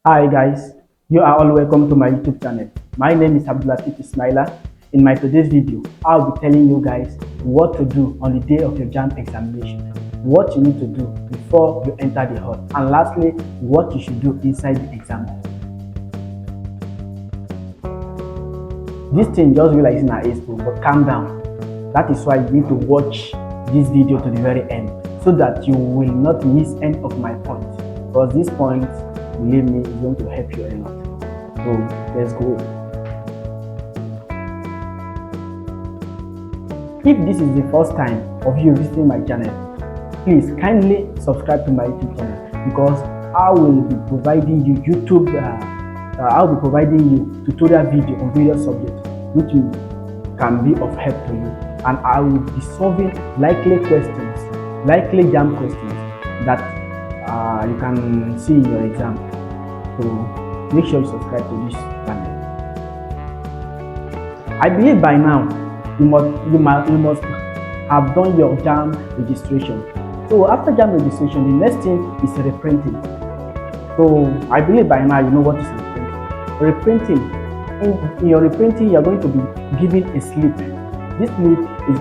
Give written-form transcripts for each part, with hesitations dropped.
Hi guys, you are all welcome to my YouTube channel. My name is Abdulatif Ismaila. In my today's video, I'll be telling you guys what to do on the day of your JAMB examination, what you need to do before you enter the hall, and lastly, what you should do inside the exam. This thing just realizing like it's but calm down. That is why you need to watch this video to the very end so that you will not miss any of my points. Because this point, believe me, is going to help you a lot. So let's go. If this is the first time of you visiting my channel, please kindly subscribe to my YouTube channel because I will be providing you I'll be providing you tutorial video on various subjects which can be of help to you, and I will be solving likely JAMB questions that you can see in your exam. So make sure you subscribe to this channel. I believe by now you must have done your JAMB registration. So after JAMB registration, the next thing is reprinting. So I believe by now you know what is reprinting. In your reprinting, you are going to be given a slip. This slip is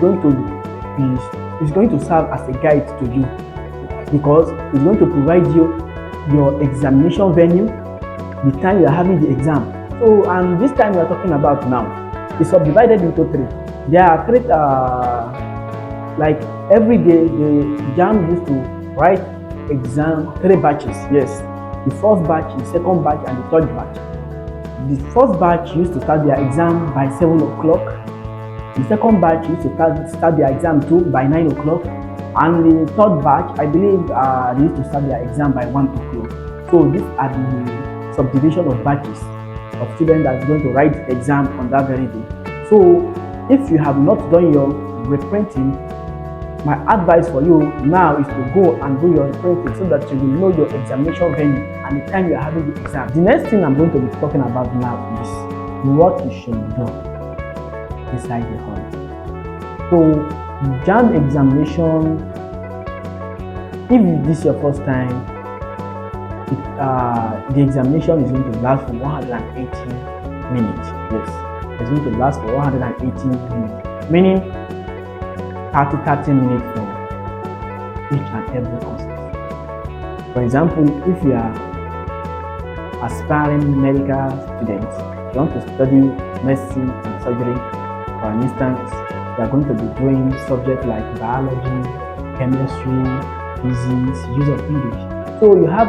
going to serve as a guide to you because it's going to provide you your examination venue, the time you are having the exam. So, and this time we are talking about now is subdivided into three. There are three, like every day the JAMB used to write exam 3 batches. Yes, the first batch, the second batch, and the third batch. The first batch used to start their exam by 7 o'clock. The second batch used to start their exam too by 9 o'clock. And the third batch, I believe, they used to start their exam by 1 o'clock. So these are the subdivision of batches of students that is going to write the exam on that very day. So if you have not done your reprinting, my advice for you now is to go and do your reprinting so that you will know your examination venue and the time you are having the exam. The next thing I'm going to be talking about now is what you should do inside the hall. So JAMB examination, if this is your first time, the examination is going to last for 180 minutes. Yes, it's going to last for 180 minutes, meaning 30 minutes for each and every course. For example, if you are aspiring medical students, you want to study medicine and surgery, for instance, you are going to be doing subjects like biology, chemistry, physics, use of English. So you have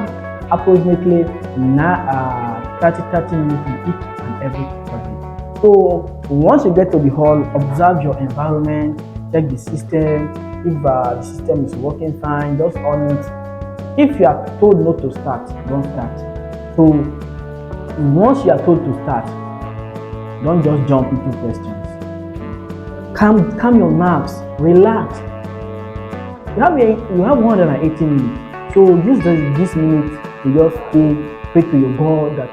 approximately 30 minutes in each and every subject. So once you get to the hall, observe your environment, check the system. If the system is working fine, just on it. If you are told not to start, don't start. So once you are told to start, don't just jump into questions. Calm your nerves, relax. You have 180 minutes. So use this minute to just pray to your God that,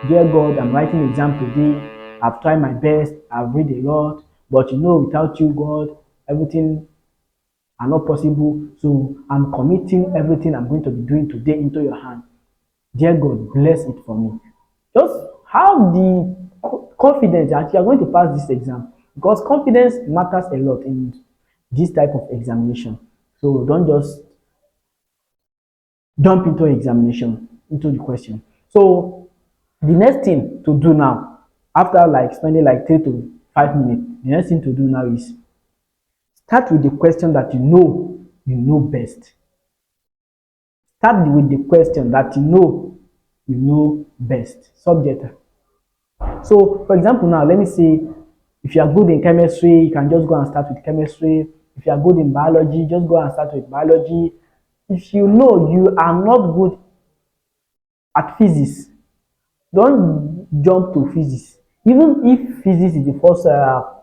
dear God, I'm writing exam today. I've tried my best. I've read a lot, but without you, God, everything are not possible. So I'm committing everything I'm going to be doing today into your hand. Dear God, bless it for me. Just have the confidence that you are going to pass this exam, because confidence matters a lot in this type of examination. So don't just jump into examination, into the question. So the next thing to do now, after like spending like 3 to 5 minutes, the next thing to do now is start with the question that you know best. Start with the question that you know best. Subject. So for example now, let me see, if you are good in chemistry, you can just go and start with chemistry. If you are good in biology, just go and start with biology. If you know you are not good at physics, don't jump to physics. Even if physics is the first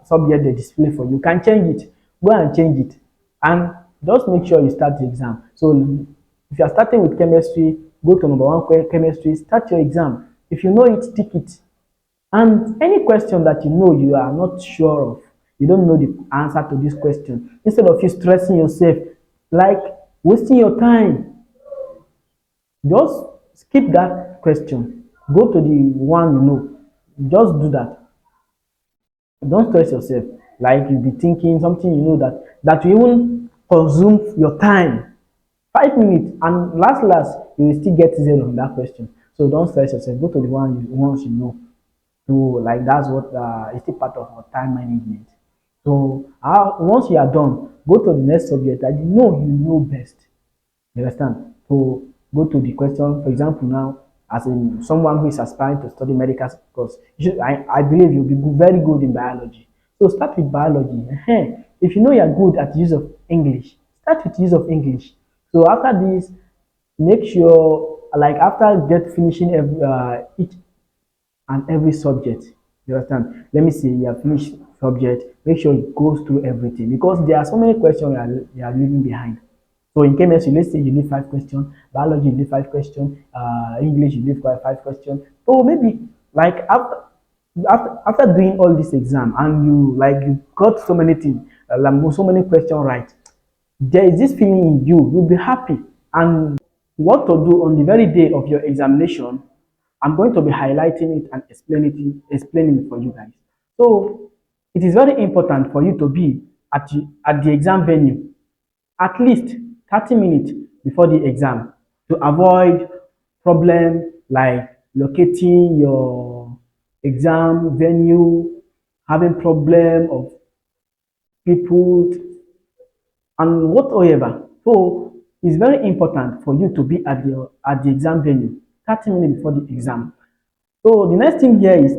subject they display for you, can change it. Go and change it, and just make sure you start the exam. So if you are starting with chemistry, go to number 1 chemistry, start your exam. If you know it, tick it. And any question that you are not sure of, you don't know the answer to this question, instead of you stressing yourself, like wasting your time, just skip that. question. Go to the one you know. Just do that. Don't stress yourself. Like you'll be thinking something you know that will even consume your time. 5 minutes and last you will still get zero on that question. So don't stress yourself. Go to the ones you know. So like that's what is still part of our time management. So once you are done, go to the next subject that you know best. You understand? So go to the question, for example, now, as in someone who is aspiring to study medical course, I believe you'll be very good in biology. So start with biology. If you know you're good at use of English, start with use of English. So after this, make sure, like after finishing each and every subject. You understand? Let me say you have finished subject, make sure it goes through everything because there are so many questions you are leaving behind. So in chemistry, let's say you need 5 questions, biology you need 5 questions, English you need five questions. So maybe like after doing all this exam and you got so many things, like so many questions right, there is this feeling in you'll be happy. And what to do on the very day of your examination, I'm going to be highlighting it and explaining it for you guys. So it is very important for you to be at the exam venue at least 30 minutes before the exam to avoid problem like locating your exam venue, having problem of people and whatsoever. So it's very important for you to be at the exam venue 30 minutes before the exam. So the next thing here is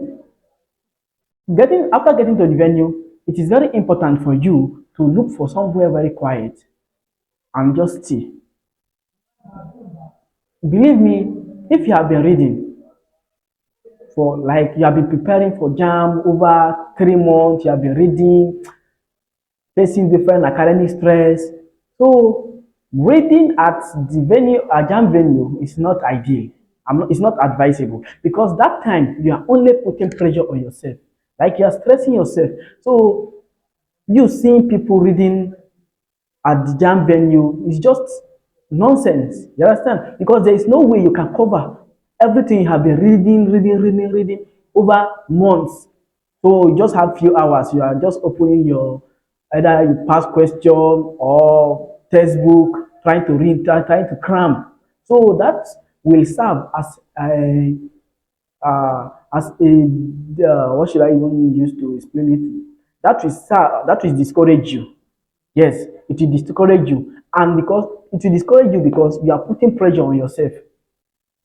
getting to the venue, it is very important for you to look for somewhere very quiet and just stay. Believe me, if you have been reading for like you have been preparing for JAMB over 3 months, you have been reading, facing different academic stress. So reading at the venue, a JAMB venue, is not ideal. It's not advisable because that time you are only putting pressure on yourself, like you are stressing yourself. So you seeing people reading at the jam venue is just nonsense. You understand? Because there is no way you can cover everything you have been reading over months. So you just have few hours. You are just opening your either you pass question or textbook, trying to read, trying to cram. So that will serve as a what should I even use to explain it? That will discourage you. Yes, it will discourage you. And because it will discourage you because you are putting pressure on yourself.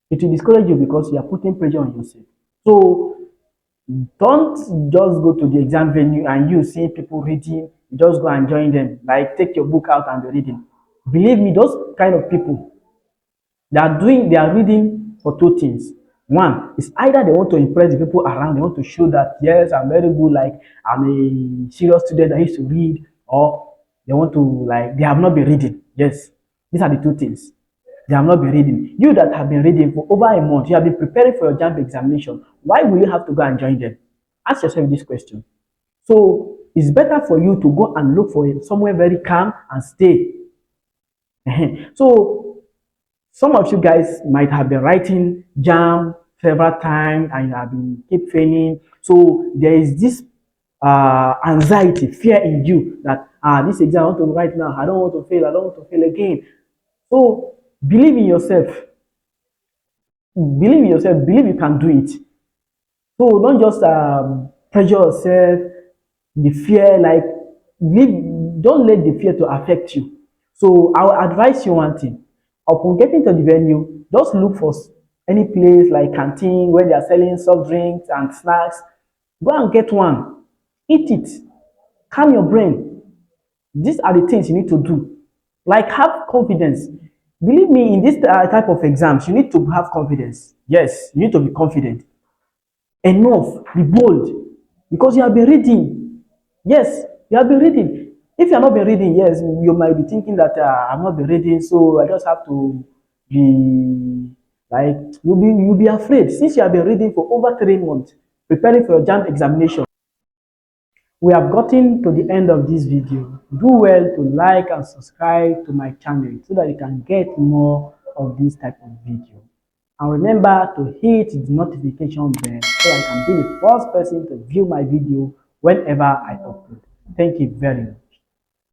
It will discourage you because you are putting pressure on yourself. So don't just go to the exam venue and you see people reading, just go and join them. Like take your book out and be reading. Believe me, those kind of people, they are reading for two things. One is either they want to impress the people around, they want to show that yes, I'm very good, like I'm a serious student that used to read, or they want to like they have not been reading. Yes, these are the two things. They have not been reading. You that have been reading for over a month, you have been preparing for your JAMB examination. Why will you have to go and join them? Ask yourself this question. So it's better for you to go and look for somewhere very calm and stay. So some of you guys might have been writing jam several times and you have been keep failing. So there is this anxiety, fear in you that this exam I want to write now, I don't want to fail, I don't want to fail again. So believe in yourself, believe you can do it. So don't just pressure yourself, the fear, like don't let the fear to affect you. So I will advise you one thing. Upon getting to the venue, just look for any place like canteen where they are selling soft drinks and snacks. Go and get one. Eat it. Calm your brain. These are the things you need to do. Like have confidence. Believe me, in this type of exams, you need to have confidence. Yes, you need to be confident. Enough, be bold, because you have been reading. Yes, you have been reading. If you have not been reading, yes, you might be thinking that I've not been reading, so I just have to be like you'll be afraid since you have been reading for over 3 months, preparing for your JAMB examination. We have gotten to the end of this video. Do well to like and subscribe to my channel so that you can get more of this type of video. And remember to hit the notification bell so I can be the first person to view my video whenever I upload. Thank you very much.